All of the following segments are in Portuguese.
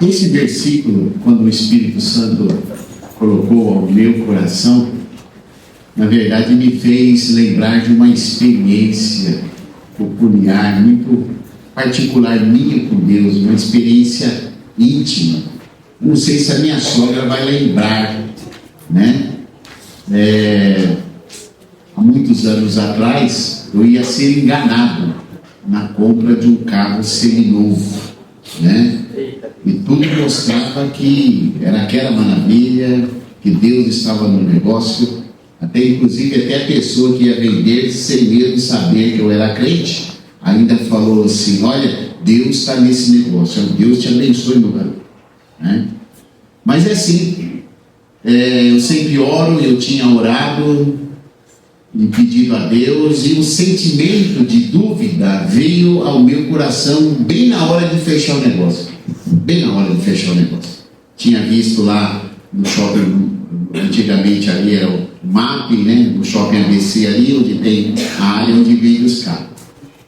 Esse versículo, quando o Espírito Santo colocou ao meu coração, na verdade me fez lembrar de uma experiência peculiar, muito particular minha com Deus, uma experiência íntima. Não sei se a minha sogra vai lembrar, né? Há muitos anos atrás, eu ia ser enganado na compra de um carro seminovo, né? E tudo mostrava que era aquela maravilha, que Deus estava no negócio. Inclusive até a pessoa que ia vender, sem medo de saber que eu era crente, ainda falou assim: olha, Deus está nesse negócio, Deus te abençoe, meu garoto, né? Mas é assim, eu sempre oro, eu tinha orado e pedido a Deus, e um sentimento de dúvida veio ao meu coração bem na hora de fechar o negócio. Tinha visto lá no shopping, antigamente ali era o MAP, né? No shopping ABC ali, onde tem a área onde vende os carros.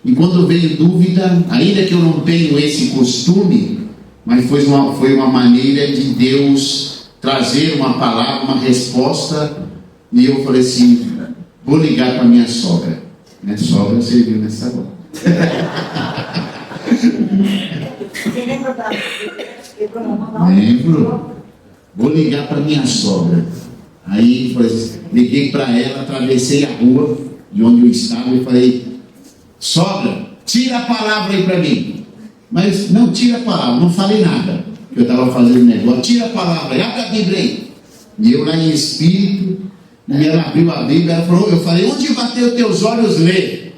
E quando veio dúvida, ainda que eu não tenho esse costume, mas foi uma maneira de Deus trazer uma palavra, uma resposta, e eu falei assim: vou ligar para minha sogra. Minha sogra serviu nessa hora. Você lembra da Lembro. Vou ligar para minha sogra. Aí liguei para ela, atravessei a rua de onde eu estava e falei: sogra, tira a palavra aí para mim. Mas não tira a palavra, não falei nada, eu estava fazendo negócio. Tira a palavra aí, abre a Bíblia aí. E eu lá em espírito, e ela abriu a Bíblia, ela falou, eu falei: onde bateu teus olhos, lê.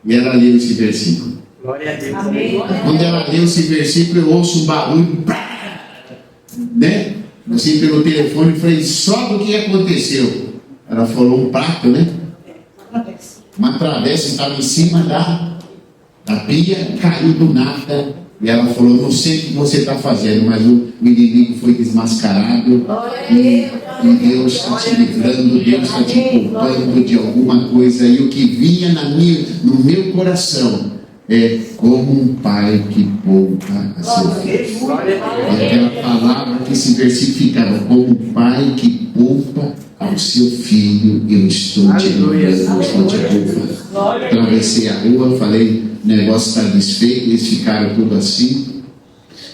E ela leu esse versículo. Glória a Deus. Amém. Quando ela leu esse versículo, eu ouço um barulho, né? Assim pelo telefone, eu falei: só do que aconteceu. Ela falou: um prato, né? Uma travessa estava em cima da pia, caiu do nada. E ela falou: não sei o que você está fazendo, mas o inimigo foi desmascarado. E Deus está te livrando, Deus está te poupando de alguma coisa. E o que vinha no meu coração é como um pai que poupa a seu filho. É aquela palavra que se versificava: como um pai que poupa ao seu filho, eu estou te livrando, estou te poupando. Atravessei a rua, falei: o negócio está desfeito. Eles ficaram tudo assim.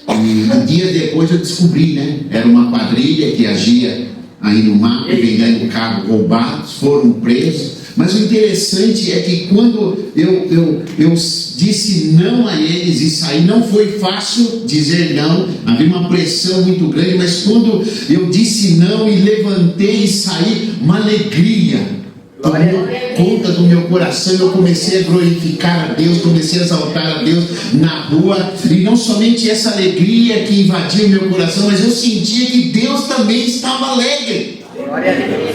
E um dia depois eu descobri, né? Era uma quadrilha que agia aí no mato, vendendo carro roubado, foram presos. Mas o interessante é que quando eu disse não a eles e saí, não foi fácil dizer não, havia uma pressão muito grande, mas quando eu disse não e levantei e saí, uma alegria tomou conta do meu coração. Eu comecei a glorificar a Deus, comecei a exaltar a Deus na rua, e não somente essa alegria que invadiu meu coração, mas eu sentia que Deus também estava alegre,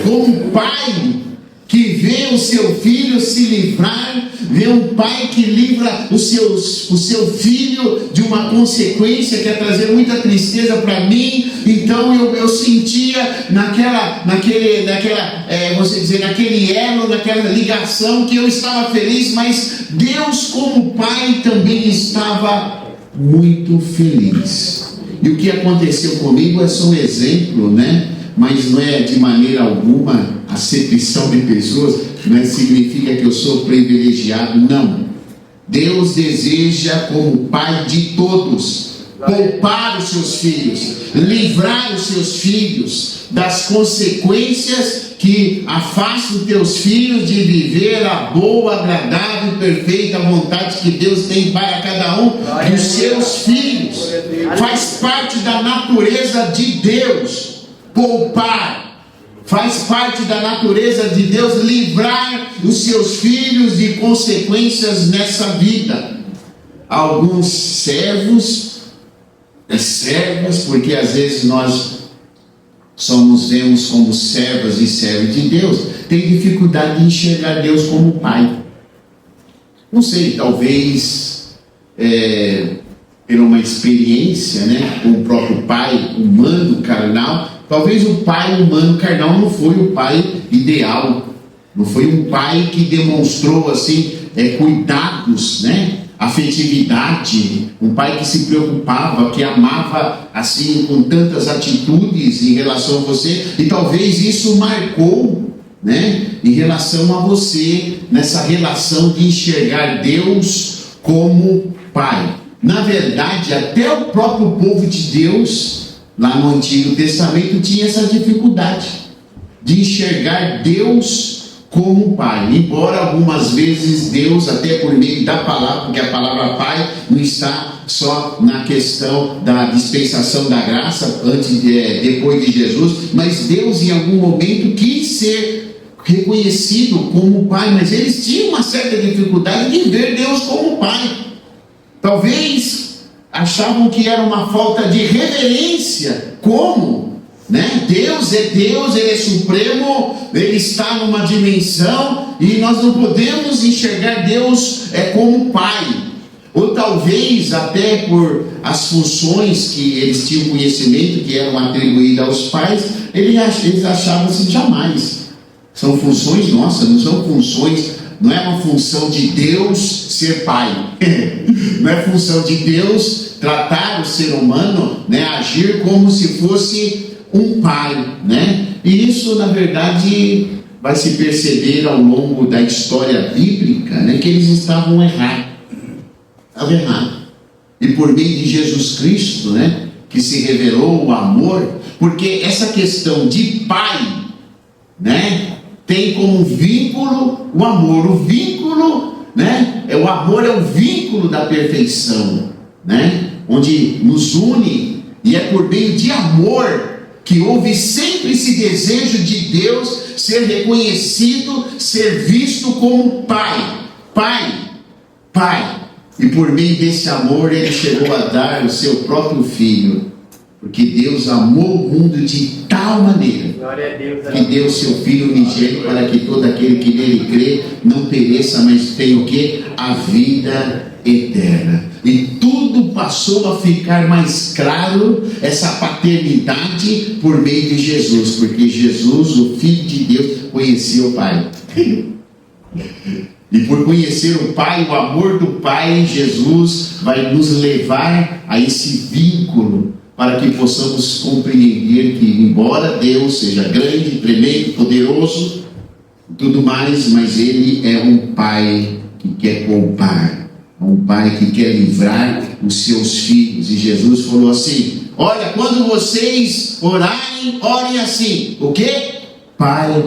como um pai que vê o seu filho se livrar, vê um pai que livra o seu filho de uma consequência que ia trazer muita tristeza para mim. Então eu sentia naquele elo, naquela ligação, que eu estava feliz, mas Deus como pai também estava muito feliz. E o que aconteceu comigo é só um exemplo, né? Mas não é de maneira alguma acepção de pessoas, não significa que eu sou privilegiado, não. Deus deseja, como pai de todos, poupar os seus filhos, livrar os seus filhos das consequências que afastam teus filhos de viver a boa, agradável e perfeita vontade que Deus tem para cada um dos seus filhos. Faz parte da natureza de Deus poupar. Faz parte da natureza de Deus livrar os seus filhos de consequências nessa vida. Alguns servos, porque às vezes nós só nos vemos como servas e servos de Deus, tem dificuldade de enxergar Deus como pai. Não sei, talvez por uma experiência, né, com o próprio pai humano, carnal. Talvez o pai humano carnal não foi o pai ideal, não foi um pai que demonstrou assim cuidados, né, afetividade, um pai que se preocupava, que amava assim com tantas atitudes em relação a você, e talvez isso marcou, né, em relação a você, nessa relação de enxergar Deus como pai. Na verdade, até o próprio povo de Deus, lá no Antigo Testamento, tinha essa dificuldade de enxergar Deus como pai, embora algumas vezes Deus, até por meio da palavra, porque a palavra pai não está só na questão da dispensação da graça depois de Jesus, mas Deus em algum momento quis ser reconhecido como pai, mas eles tinham uma certa dificuldade de ver Deus como pai. Talvez achavam que era uma falta de reverência. Como? Né? Deus é Deus, Ele é supremo, Ele está numa dimensão e nós não podemos enxergar Deus como pai. Ou talvez até por as funções que eles tinham conhecimento, que eram atribuídas aos pais, eles achavam assim, jamais. São funções nossas, não são funções, não é uma função de Deus ser pai. Não é função de Deus tratar o ser humano, né, agir como se fosse um pai, né? E isso, na verdade, vai se perceber ao longo da história bíblica, né, que eles estavam errados. Estavam errados. E por meio de Jesus Cristo, né, que se revelou o amor, porque essa questão de pai, né, tem como vínculo o amor. O vínculo, né, o amor é o vínculo da perfeição, né, onde nos une, e é por meio de amor que houve sempre esse desejo de Deus ser reconhecido, ser visto como pai. Pai. E por meio desse amor Ele chegou a dar o seu próprio Filho, porque Deus amou o mundo de tal maneira que deu o seu Filho unigênito para que todo aquele que nele crê não pereça, mas tenha o quê? A vida eterna. E tudo passou a ficar mais claro, essa paternidade, por meio de Jesus, porque Jesus, o Filho de Deus, conhecia o Pai. E por conhecer o Pai, o amor do Pai, Jesus vai nos levar a esse vínculo, para que possamos compreender que, embora Deus seja grande, tremendo, poderoso, tudo mais, mas Ele é um Pai que quer poupar, um Pai que quer livrar os seus filhos. E Jesus falou assim: olha, quando vocês orarem, orem assim, o quê? Pai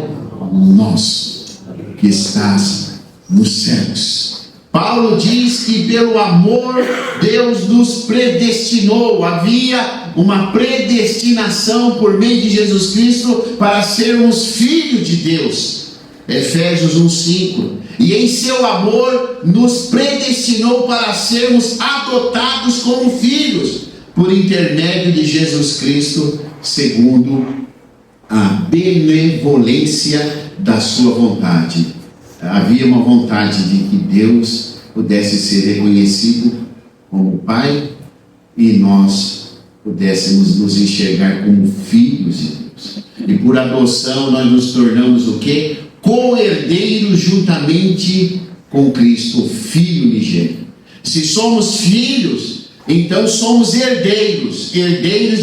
nosso que estás nos céus. Paulo diz que pelo amor Deus nos predestinou. Havia uma predestinação por meio de Jesus Cristo para sermos filhos de Deus. Efésios 1:5. E em seu amor nos predestinou para sermos adotados como filhos, por intermédio de Jesus Cristo, segundo a benevolência da sua vontade. Havia uma vontade de que Deus pudesse ser reconhecido como Pai e nós pudéssemos nos enxergar como filhos de Deus. E por adoção nós nos tornamos o quê? Co-herdeiros juntamente com Cristo, Filho unigênito. Se somos filhos, então somos herdeiros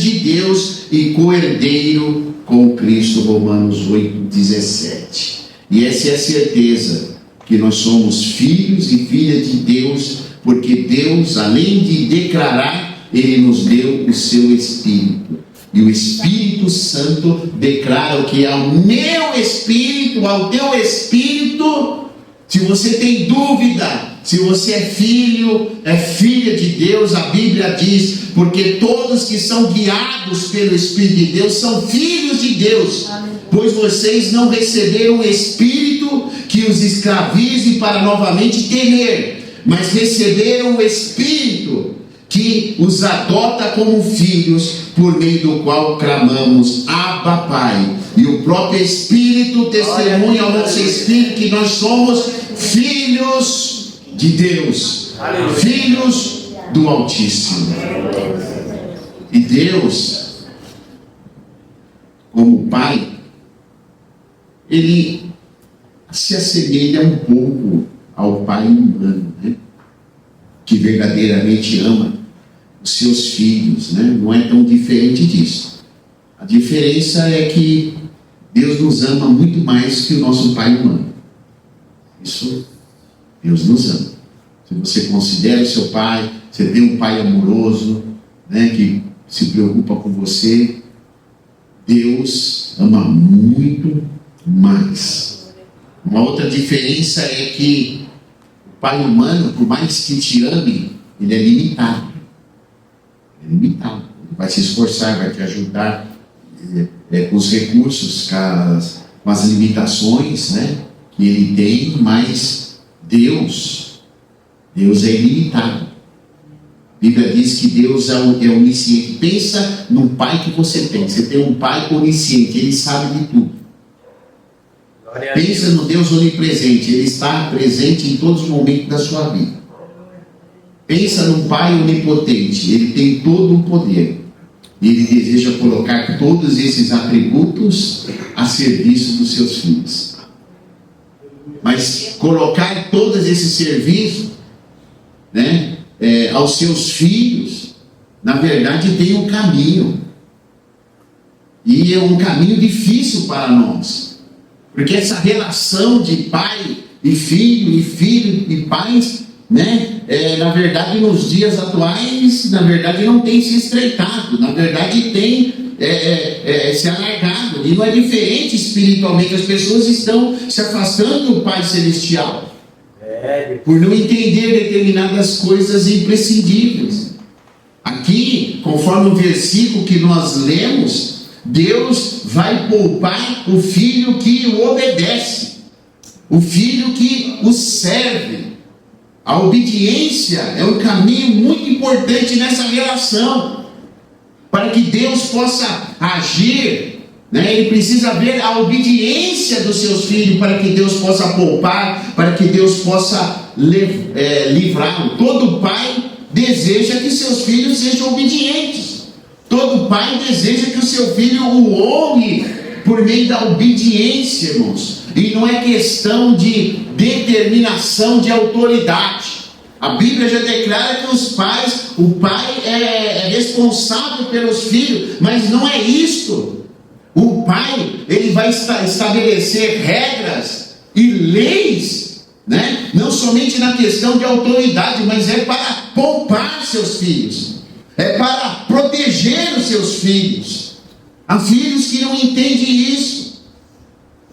de Deus e co-herdeiro com Cristo, Romanos 8:17. E essa é a certeza, que nós somos filhos e filhas de Deus, porque Deus, além de declarar, Ele nos deu o seu Espírito. E o Espírito Santo declara o que é ao meu espírito, ao teu espírito. Se você tem dúvida, se você é filho, é filha de Deus, a Bíblia diz, porque todos que são guiados pelo Espírito de Deus são filhos de Deus. Amém. Pois vocês não receberam o Espírito que os escravize para novamente temer, mas receberam o Espírito que os adota como filhos, por meio do qual clamamos, Abba, Pai. E o próprio Espírito testemunha ao nosso Espírito que nós somos filhos de Deus, filhos do Altíssimo. E Deus, como Pai, Ele se assemelha um pouco ao Pai humano, né? que verdadeiramente ama os seus filhos, né? Não é tão diferente disso. A diferença é que Deus nos ama muito mais que o nosso pai humano. Isso, Deus nos ama. Se você considera o seu pai, você tem um pai amoroso, né, que se preocupa com você, Deus ama muito mais. Uma outra diferença é que o pai humano, por mais que te ame, ele é limitado. É limitado. Ele vai se esforçar, vai te ajudar com os recursos, com as limitações, né, que ele tem, mas Deus é ilimitado. A Bíblia diz que Deus é onisciente. Pensa num pai que você tem. Você tem um pai onisciente, ele sabe de tudo. Pensa no Deus onipresente, ele está presente em todos os momentos da sua vida. Pensa num pai onipotente, ele tem todo o poder. E ele deseja colocar todos esses atributos a serviço dos seus filhos. Mas colocar todos esses serviços, né, aos seus filhos, na verdade tem um caminho. E é um caminho difícil para nós. Porque essa relação de pai e filho e pais, né, na verdade nos dias atuais, na verdade não tem se estreitado, na verdade tem se alargado, e não é diferente espiritualmente. As pessoas estão se afastando do Pai Celestial por não entender determinadas coisas imprescindíveis. Aqui, conforme o versículo que nós lemos, Deus vai poupar o filho que o obedece, o filho que o serve. A obediência é um caminho muito importante nessa relação. Para que Deus possa agir, né, ele precisa ver a obediência dos seus filhos, para que Deus possa poupar, para que Deus possa livrá-lo. Todo pai deseja que seus filhos sejam obedientes. Todo pai deseja que o seu filho o honre por meio da obediência, irmãos. E não é questão de determinação de autoridade. A Bíblia já declara que o pai é responsável pelos filhos, mas não é isto. O pai, ele vai estabelecer regras e leis, né? Não somente na questão de autoridade, mas é para poupar seus filhos, é para proteger os seus filhos. Há filhos que não entendem isso,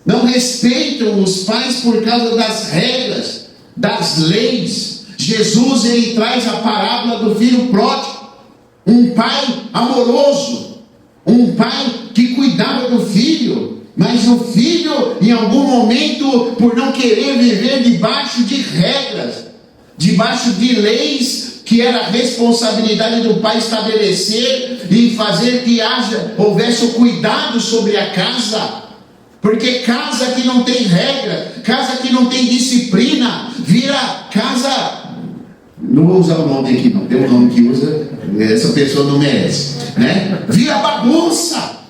não respeitam os pais por causa das regras, das leis. Jesus, ele traz a parábola do filho pródigo, um pai amoroso, um pai que cuidava do filho, mas o filho, em algum momento, por não querer viver debaixo de regras, debaixo de leis, que era a responsabilidade do pai estabelecer e fazer que houvesse o cuidado sobre a casa, porque casa que não tem regra, casa que não tem disciplina, vira casa... Não vou usar o nome aqui não, tem um nome que usa, essa pessoa não merece, né? Vira bagunça.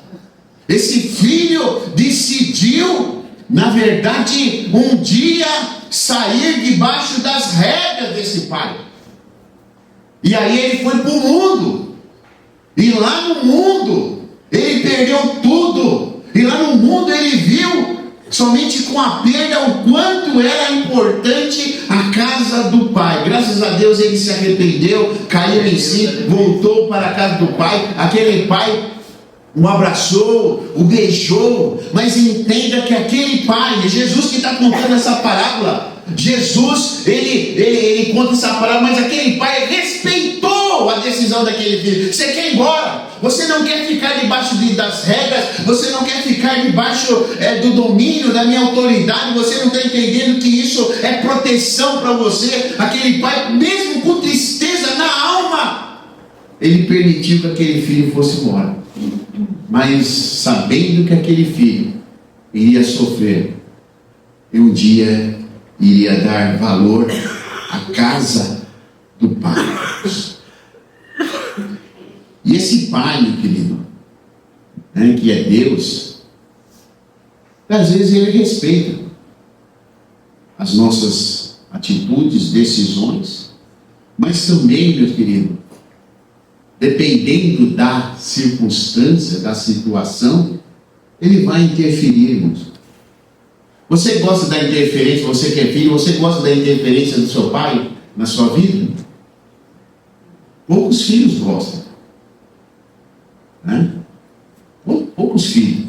Esse filho decidiu, na verdade, um dia sair debaixo das regras desse pai. E aí ele foi para o mundo. E lá no mundo, ele perdeu tudo. E lá no mundo ele viu, somente com a perda, o quanto era importante a casa do pai. Graças a Deus ele se arrependeu, caiu em si, voltou para a casa do pai. Aquele pai o abraçou, o beijou. Mas entenda que aquele pai, Jesus que está contando essa parábola, Jesus, ele conta essa parábola, mas aquele pai respeitou a decisão daquele filho. Você quer ir embora, você não quer ficar debaixo das regras, você não quer ficar debaixo do domínio da minha autoridade, você não está entendendo que isso é proteção para você. Aquele pai, mesmo com tristeza na alma, ele permitiu que aquele filho fosse embora, mas sabendo que aquele filho iria sofrer e um dia iria dar valor à casa do pai. E esse pai, meu querido, né, que é Deus, às vezes ele respeita as nossas atitudes, decisões, Mas também, meu querido, dependendo da circunstância, da situação, ele vai interferir, irmãos. Você gosta da interferência, você que é filho, você gosta da interferência do seu pai na sua vida? Poucos filhos gostam, né? Poucos filhos.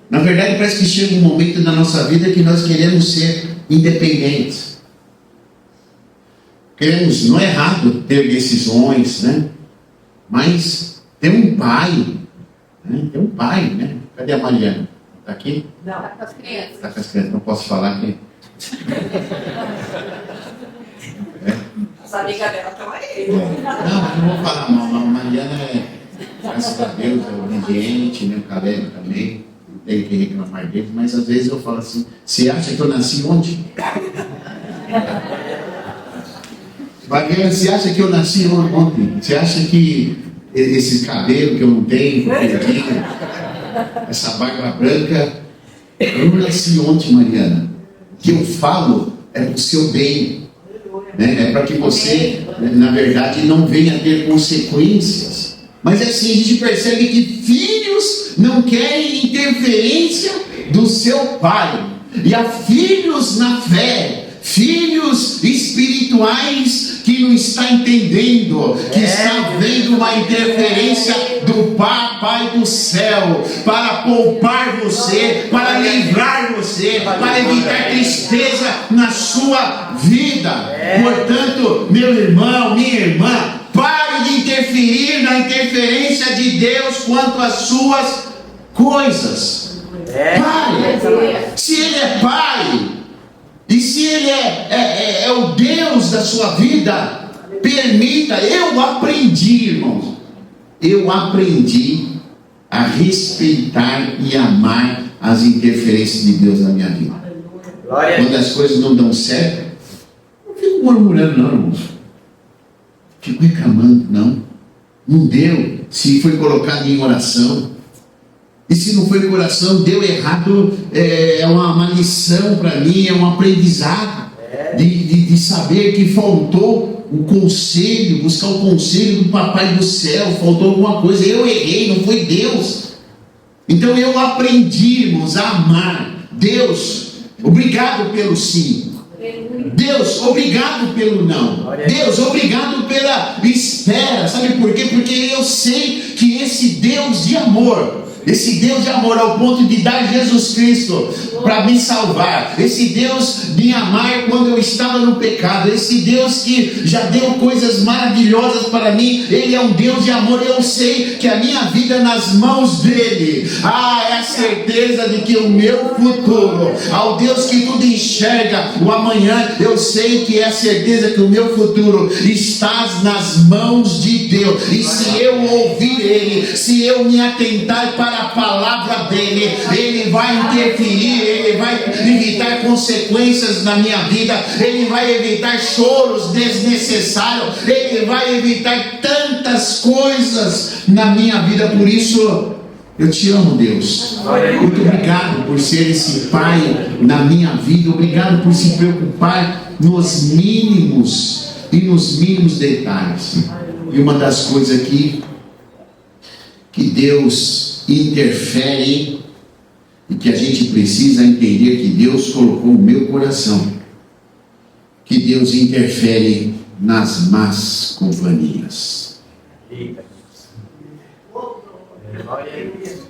Na verdade, parece que chega um momento na nossa vida que nós queremos ser independentes. Queremos, não é errado ter decisões, né? Mas ter um pai, né? Ter um pai, né? Cadê a Mariana? Está aqui? Não, está com as crianças. Está com as crianças, não posso falar que... As amigas dela estão aí. Não vou falar mal. A Mariana graças a Deus, é obediente, né? O Caleb também, não tem que reclamar dele, mas às vezes eu falo assim: você acha que eu nasci onde? Mariana, você acha que eu nasci ontem? Você acha que esse cabelo que eu não tenho, essa barba branca, eu não nasci ontem, Mariana? O que eu falo é para o seu bem, né? É para que você, na verdade, não venha ter consequências. Mas assim, a gente percebe que filhos não querem interferência do seu pai. E há filhos na fé, filhos espirituais que não está entendendo, que está vendo uma interferência do Pai do céu para poupar você, para livrar você, para evitar tristeza na sua vida. Portanto, meu irmão, minha irmã, pare de interferir na interferência de Deus quanto às suas coisas. Pare. Se Ele é Pai, e se Ele é o Deus da sua vida, permita. Eu aprendi, irmãos, eu aprendi a respeitar e amar as interferências de Deus na minha vida. Quando as coisas não dão certo, não fico murmurando não, irmãos. Fico reclamando, não deu. Se foi colocado em oração, e se não foi coração, deu errado, é uma lição para mim, é um aprendizado de saber que faltou o conselho, buscar o conselho do Papai do céu, faltou alguma coisa, eu errei, não foi Deus. Então eu aprendi, irmãos, a amar. Deus, obrigado pelo sim. Deus, obrigado pelo não. Deus, obrigado pela espera. Sabe por quê? Porque eu sei que esse Deus de amor, ao ponto de dar Jesus Cristo para me salvar, esse Deus me amar quando eu estava no pecado, esse Deus que já deu coisas maravilhosas para mim, Ele é um Deus de amor. Eu sei que a minha vida é nas mãos dEle. É a certeza de que o meu futuro, ao Deus que tudo enxerga, o amanhã, eu sei que é a certeza que o meu futuro está nas mãos de Deus. E se eu ouvir Ele, se eu me atentar para a palavra dEle, Ele vai interferir, Ele vai evitar consequências na minha vida, Ele vai evitar choros desnecessários, Ele vai evitar tantas coisas na minha vida. Por isso eu te amo, Deus. Muito obrigado por ser esse Pai na minha vida. Obrigado por se preocupar nos mínimos e nos mínimos detalhes. E uma das coisas aqui que Deus interfere e que a gente precisa entender, que Deus colocou no meu coração, que Deus interfere nas más companhias.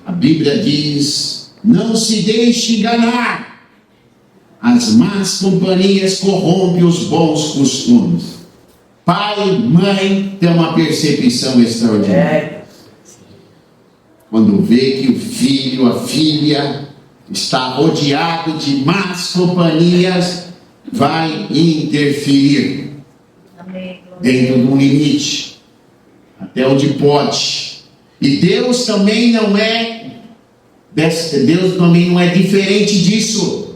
A Bíblia diz: não se deixe enganar, as más companhias corrompem os bons costumes. Pai, mãe, tem uma percepção extraordinária. Quando vê que o filho, a filha está rodeado de más companhias, vai interferir dentro de um limite, até onde pode. E Deus também não é diferente disso.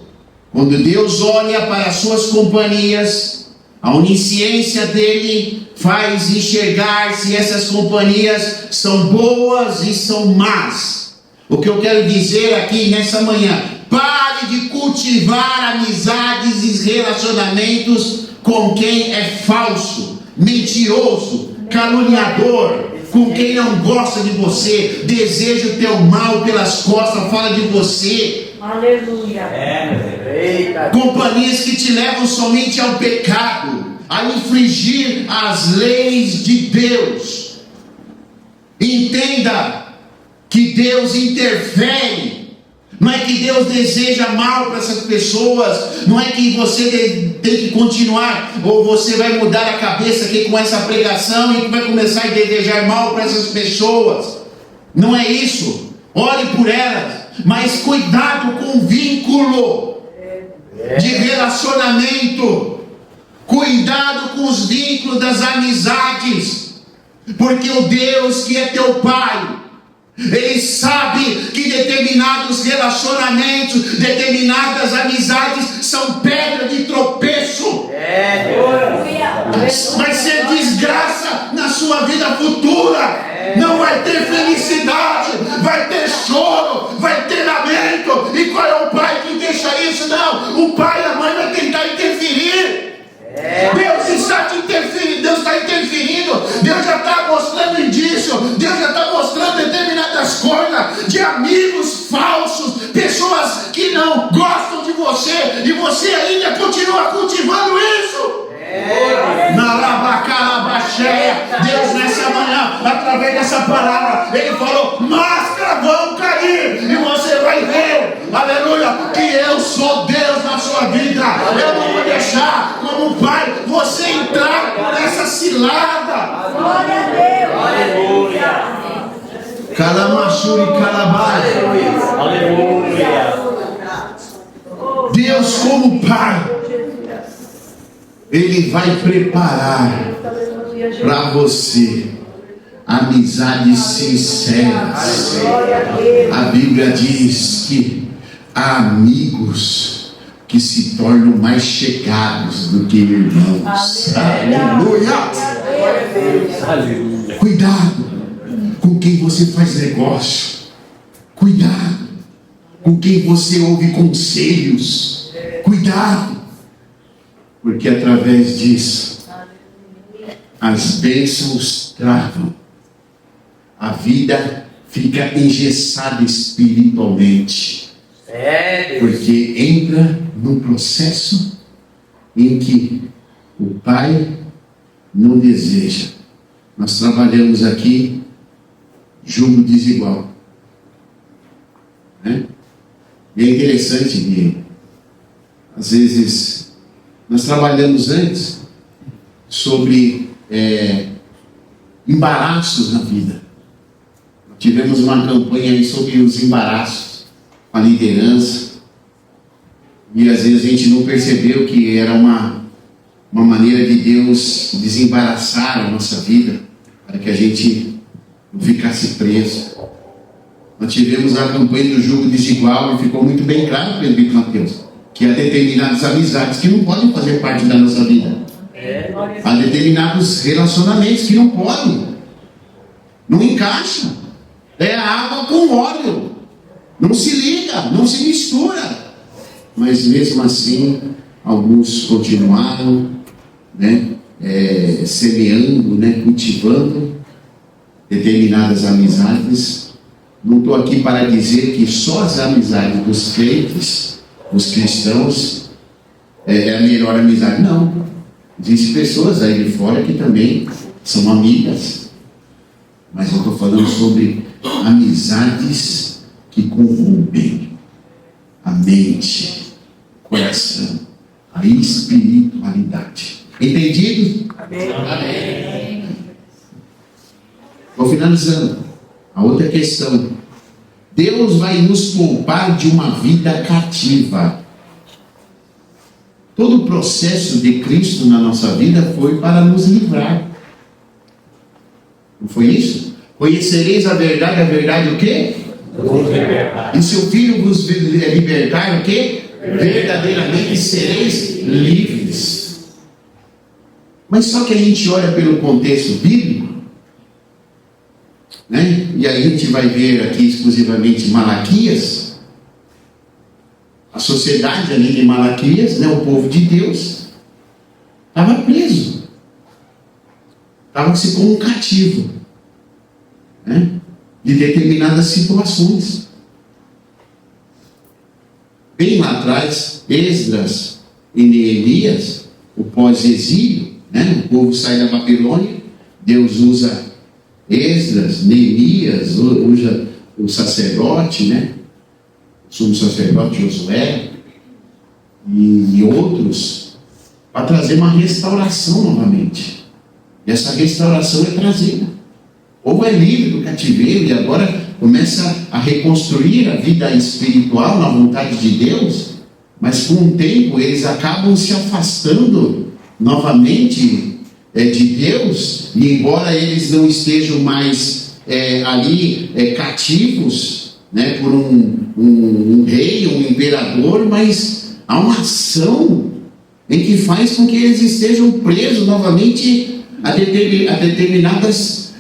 Quando Deus olha para as suas companhias, a onisciência dele faz enxergar se essas companhias são boas e são más. O que eu quero dizer aqui nessa manhã: pare de cultivar amizades e relacionamentos com quem é falso. mentiroso, caluniador, com quem não gosta de você, deseja o teu mal pelas costas, fala de você. Aleluia. Companhias que te levam somente ao pecado, a infringir as leis de Deus. Entenda que Deus interfere. Não é que Deus deseja mal para essas pessoas, não é que você tem que continuar, ou você vai mudar a cabeça aqui com essa pregação e vai começar a desejar mal para essas pessoas. Não é isso. Ore por elas, mas cuidado com o vínculo de relacionamento. Cuidado com os vínculos das amizades, porque o Deus que é teu Pai, Ele sabe que determinados relacionamentos, determinadas amizades são pedra de tropeço. Vai ser desgraça na sua vida futura. Não vai ter felicidade, vai ter choro, vai ter lamento. E qual é o pai que deixa isso? Não, o pai e a mãe vai tentar interferir. Deus está interferindo, Deus já está mostrando indício, Deus já está mostrando determinadas coisas de amigos falsos, pessoas que não gostam de você, e você ainda continua cultivando isso. Na Labacalabaxéia, Deus nessa manhã, através dessa palavra, Ele falou: máscaras vão cair, e você vai ver, aleluia, que eu sou Deus na sua vida. Eu não vou deixar, como pai, você entrar por essa cilada. Glória a Deus. Aleluia. Calamachuri calabai. Aleluia. Deus, como pai, Ele vai preparar para você amizades sinceras. A Bíblia diz que há amigos que se tornam mais chegados do que irmãos. Aleluia! Cuidado com quem você faz negócio. Cuidado com quem você ouve conselhos. Cuidado, porque através disso as bênçãos travam, a vida fica engessada espiritualmente, porque entra num processo em que o pai não deseja. Nós trabalhamos aqui julgo desigual, né? E é interessante que às vezes nós trabalhamos antes sobre embaraços na vida. Tivemos uma campanha aí sobre os embaraços com a liderança, e às vezes a gente não percebeu que era uma maneira de Deus desembaraçar a nossa vida, para que a gente não ficasse preso. Nós tivemos a campanha do jugo desigual, e ficou muito bem claro pelo Bíblia Mateus, que há determinadas amizades que não podem fazer parte da nossa vida. Há determinados relacionamentos que não podem, não encaixa. É água com óleo, não se liga, não se mistura. Mas mesmo assim, alguns continuaram, né, semeando, né, cultivando determinadas amizades. Não estou aqui para dizer que só as amizades dos crentes, os cristãos, é a melhor amizade. Não. Existem pessoas aí de fora que também são amigas. Mas eu estou falando sobre amizades que corrompem a mente, o coração, a espiritualidade. Entendido? Amém. Estou finalizando. A outra questão: Deus vai nos poupar de uma vida cativa. Todo o processo de Cristo na nossa vida foi para nos livrar. Não foi isso? Conhecereis a verdade o quê? E se o Filho vos libertar, o quê? Verdadeiramente sereis livres. Mas só que a gente olha pelo contexto bíblico, né? E aí a gente vai ver aqui exclusivamente Malaquias. A sociedade ali de Malaquias, né, o povo de Deus, estava preso. estava-se como um cativo, né, de determinadas situações. Bem lá atrás, Esdras e Neemias, o pós-exílio, né, o povo sai da Babilônia, Deus usa Esdras, Neemias, usa o sacerdote, né, o sumo sacerdote Josué e outros, para trazer uma restauração novamente. E essa restauração é trazida. O povo é livre do cativeiro e agora começa a reconstruir a vida espiritual na vontade de Deus, mas com o tempo eles acabam se afastando novamente de Deus, e embora eles não estejam mais ali cativos, né, por um rei, um imperador, mas há uma ação em que faz com que eles estejam presos novamente a determinadas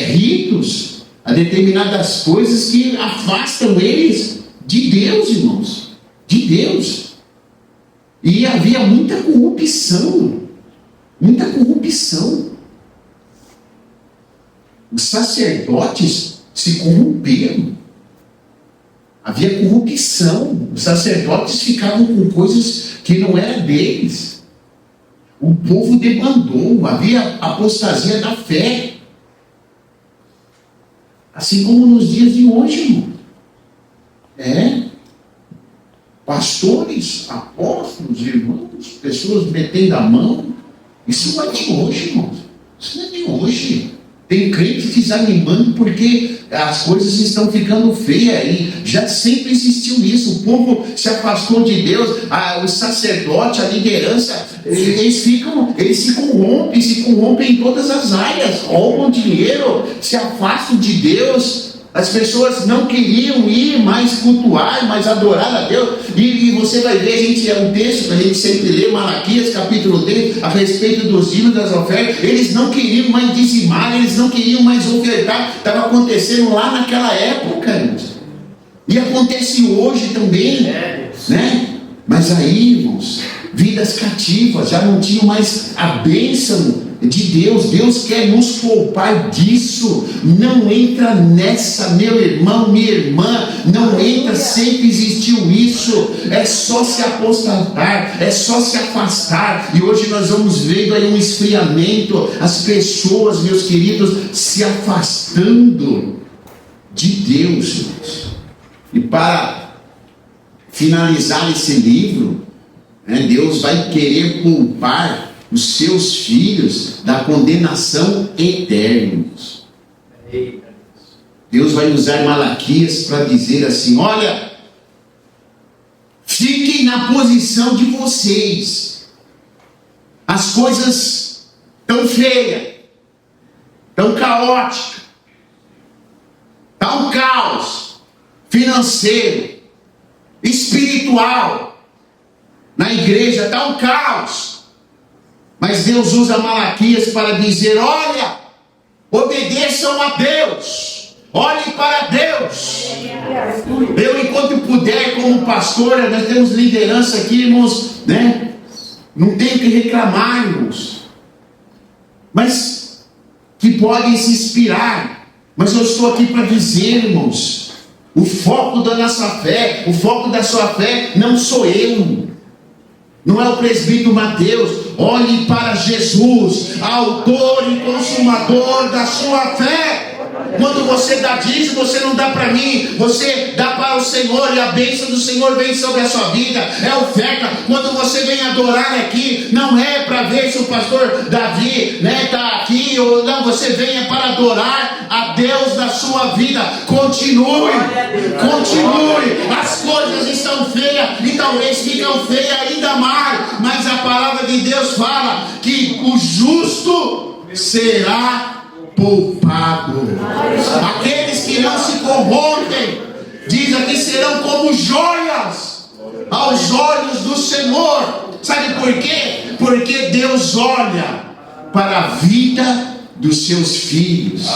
ritos, a determinadas coisas que afastam eles de Deus, irmãos, de Deus. E havia muita corrupção. Os sacerdotes se corromperam. Havia corrupção. Os sacerdotes ficavam com coisas que não eram deles. O povo demandou. Havia apostasia da fé. Assim como nos dias de hoje, irmão. Pastores, apóstolos, irmãos, pessoas metendo a mão. Isso não é de hoje, irmãos. Isso não é de hoje. Tem crente desanimando porque as coisas estão ficando feias e já sempre existiu isso. O povo se afastou de Deus, os sacerdotes, a liderança, eles se corrompem em todas as áreas, roubam dinheiro, se afastam de Deus. As pessoas não queriam ir mais cultuar, mais adorar a Deus. E você vai ver, um texto que a gente sempre lê, Malaquias capítulo 3, a respeito dos dízimos, das ofertas. Eles não queriam mais dizimar, eles não queriam mais ofertar. Estava acontecendo lá naquela época, irmãos. E acontece hoje também, né? Mas aí, irmãos, vidas cativas, já não tinham mais a bênção de Deus. Deus quer nos poupar disso. Não entra nessa, meu irmão, minha irmã, não entra. Sempre existiu isso. É só se apostatar, é só se afastar. E hoje nós vamos vendo aí um esfriamento, as pessoas, meus queridos, se afastando de Deus. E para finalizar esse livro, Deus vai querer poupar os seus filhos da condenação eterna. Deus vai usar Malaquias para dizer assim: olha, fiquem na posição de vocês. As coisas tão feias, tão caóticas, tá um caos financeiro, espiritual, na igreja está um caos. Mas Deus usa Malaquias para dizer: olha, obedeçam a Deus, olhem para Deus. Eu, enquanto puder, como pastor, nós temos liderança aqui, irmãos, né? Não tenho que reclamar, irmãos, mas que podem se inspirar. Mas eu estou aqui para dizer, irmãos, o foco da nossa fé, o foco da sua fé não sou eu, não é o presbítero Mateus. Olhe para Jesus, autor e consumador da sua fé. Quando você dá dízimo, você não dá para mim, você dá para o Senhor, e a bênção do Senhor vem sobre a sua vida. É oferta. Quando você vem adorar aqui, não é para ver se o pastor Davi está aqui ou não. Você vem para adorar a Deus da sua vida. Continue. As coisas estão feias e talvez ficam feias ainda mais, mas a palavra de Deus fala que o justo será poupado. Aqueles que não se corrompem, diz aqui, serão como joias aos olhos do Senhor. Sabe por quê? Porque Deus olha para a vida dos seus filhos.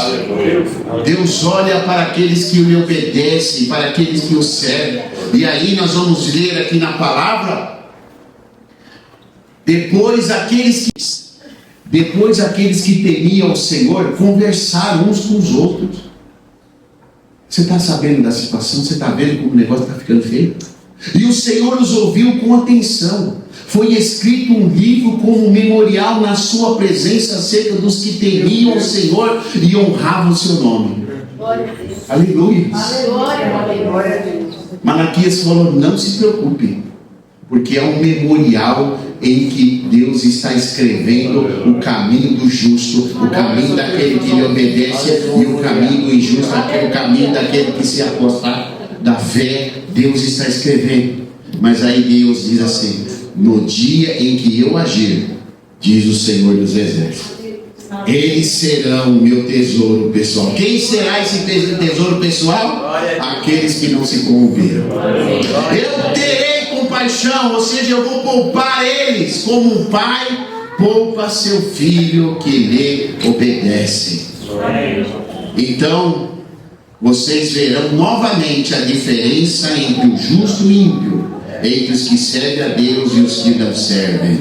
Deus olha para aqueles que lhe obedecem, para aqueles que o servem. E aí nós vamos ler aqui na palavra: depois aqueles que Depois aqueles que temiam o Senhor conversaram uns com os outros. Você está sabendo da situação? Você está vendo como o negócio está ficando feio? E o Senhor os ouviu com atenção. Foi escrito um livro como memorial na sua presença acerca dos que temiam o Senhor e honravam o seu nome. Aleluia. Malaquias falou: não se preocupe, porque é um memorial em que Deus está escrevendo o caminho do justo, o caminho daquele que lhe obedece, e o caminho do injusto, o caminho daquele que se apostar da fé. Deus está escrevendo. Mas aí Deus diz assim: no dia em que eu agir, diz o Senhor dos Exércitos, eles serão o meu tesouro pessoal. Quem será esse tesouro pessoal? Aqueles que não se corromperam. Eu terei compaixão, ou seja, eu vou poupar eles, como um pai poupa seu filho que lhe obedece. Então, vocês verão novamente a diferença entre o justo e o ímpio, entre os que servem a Deus e os que não servem.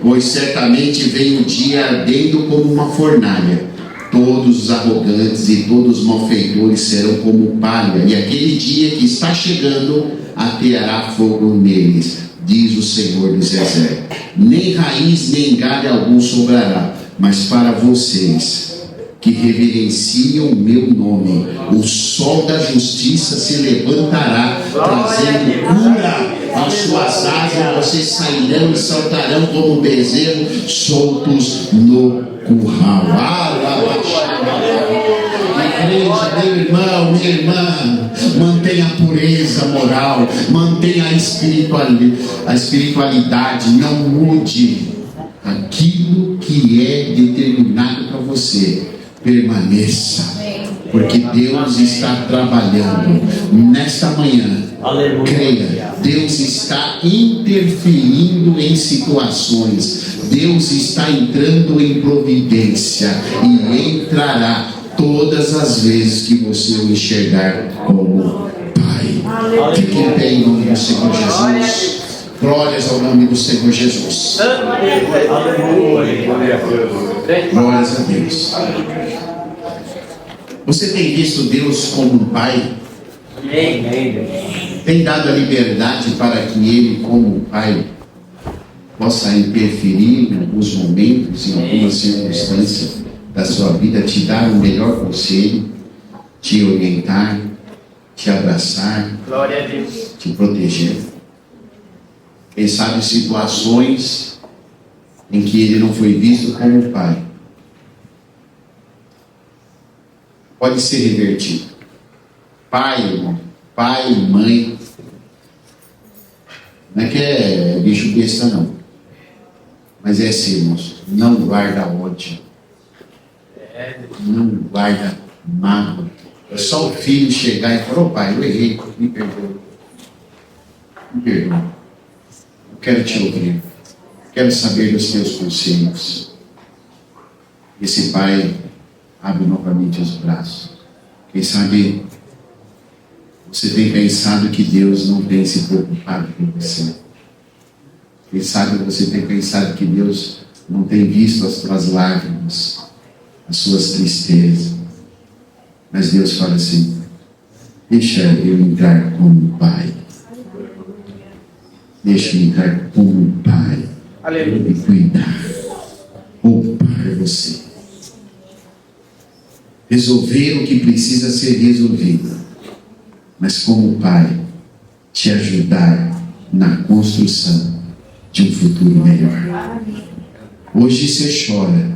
Pois certamente vem o dia ardendo como uma fornalha. Todos os arrogantes e todos os malfeitores serão como palha, e aquele dia que está chegando ateará fogo neles, diz o Senhor dos Exércitos. Nem raiz nem galho algum sobrará, mas para vocês que reverenciam o meu nome, o sol da justiça se levantará, trazendo cura às suas asas. Vocês sairão e saltarão como bezerros soltos no curral. Igreja, meu irmão, minha irmã, mantenha a pureza moral, mantenha a espiritualidade, não mude aquilo que é determinado para você. Permaneça, porque Deus está trabalhando nesta manhã. Creia, Deus está interferindo em situações, Deus está entrando em providência e entrará todas as vezes que você o enxergar como Pai. Fique em pé em nome do Senhor Jesus. Glórias ao nome do Senhor Jesus. Glórias a Deus. Você tem visto Deus como um Pai? Tem dado a liberdade para que Ele, como um Pai, possa interferir em alguns momentos, em algumas circunstâncias da sua vida, te dar o melhor conselho, te orientar, te abraçar, te proteger. Quem sabe situações em que Ele não foi visto como Pai, pode ser revertido. Pai, irmão, pai, mãe, não é que é bicho besta não, mas é assim, irmãos, não guarda ódio, não guarda mágoa. É só o filho chegar e falar: ô pai, eu errei, me perdoa, eu quero te ouvir, quero saber dos teus conselhos. Esse pai abre novamente os braços. Quem sabe você tem pensado que Deus não tem se preocupado com você. Quem sabe você tem pensado que Deus não tem visto as tuas lágrimas, as suas tristezas. Mas Deus fala assim: deixa eu entrar como Pai. Deixa eu entrar como Pai. E cuidar, poupar você, resolver o que precisa ser resolvido, mas como Pai, te ajudar na construção de um futuro melhor. Hoje você chora,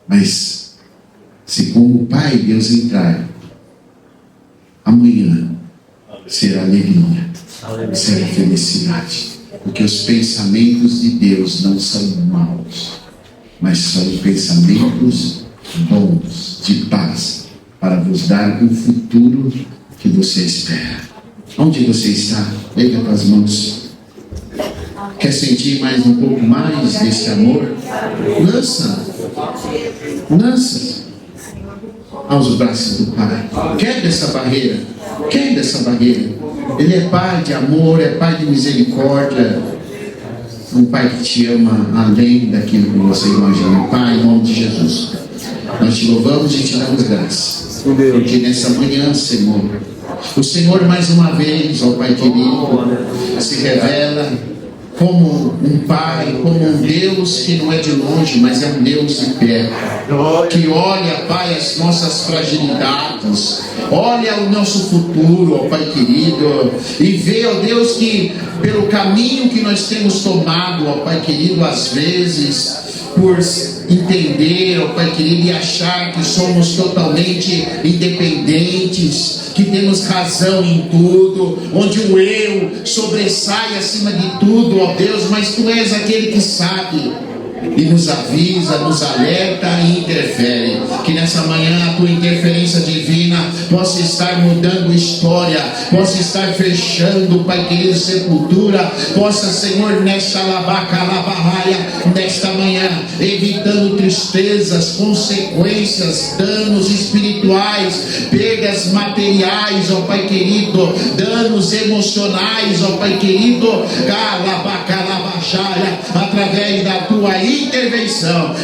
mas se como Pai Deus entrar, amanhã será alegria, será felicidade, porque os pensamentos de Deus não são maus, mas são pensamentos bons, de paz, para vos dar um futuro que você espera. Onde você está? Pega as mãos. Quer sentir mais um pouco mais desse amor? Lança aos braços do Pai. Quebra essa barreira. Ele é Pai de amor, é Pai de misericórdia. um Pai que te ama além daquilo que você imagina. Pai, em nome de Jesus, nós te louvamos e te damos graças, porque nessa manhã, Senhor, o Senhor mais uma vez, ó Pai querido, se revela como um Pai, como um Deus que não é de longe, mas é um Deus de perto, que olha, Pai, as nossas fragilidades, olha o nosso futuro, ó Pai querido, e vê, ó Deus, que pelo caminho que nós temos tomado, ó Pai querido, às vezes, por entender, ó Pai querido, e achar que somos totalmente independentes, que temos razão em tudo, onde o eu sobressai acima de tudo, ó Deus, mas Tu és aquele que sabe e nos avisa, nos alerta e interfere. Que nessa manhã a Tua interferência divina possa estar mudando história, possa estar fechando, Pai querido, sepultura, possa, Senhor, nesta nesta manhã, evitando tristezas, consequências, danos espirituais, perdas materiais, ó Pai querido, danos emocionais, ó Pai querido, através da Tua intervenção.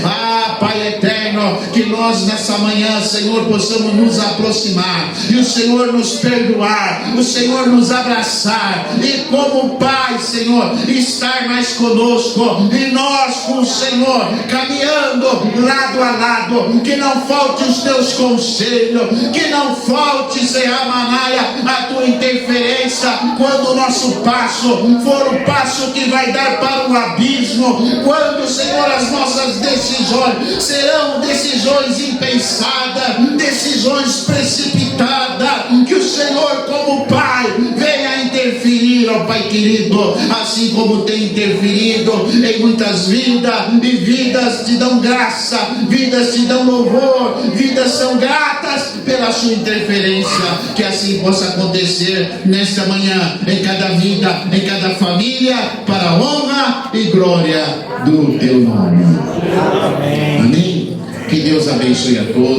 Pai eterno, que nós nessa manhã, Senhor, possamos nos aproximar e o Senhor nos perdoar, o Senhor nos abraçar e como Pai, Senhor, estar mais conosco e nós com o Senhor caminhando lado a lado, que não falte os Teus conselhos, que não falte, Senhor Manaia, a Tua interferência quando o nosso passo for o passo que vai dar para o abismo, quando, Senhor, as nossas decisões serão decisões impensadas, decisões precipitadas, que o Senhor como Pai venha interferir, ó Pai querido, assim como tem interferido em muitas vidas, e vidas te dão graça, vidas te dão louvor, vidas são gratas pela sua interferência. Que assim possa acontecer nesta manhã, em cada vida, em cada família, para a honra e glória do Teu nome. Amém. Que Deus abençoe a todos.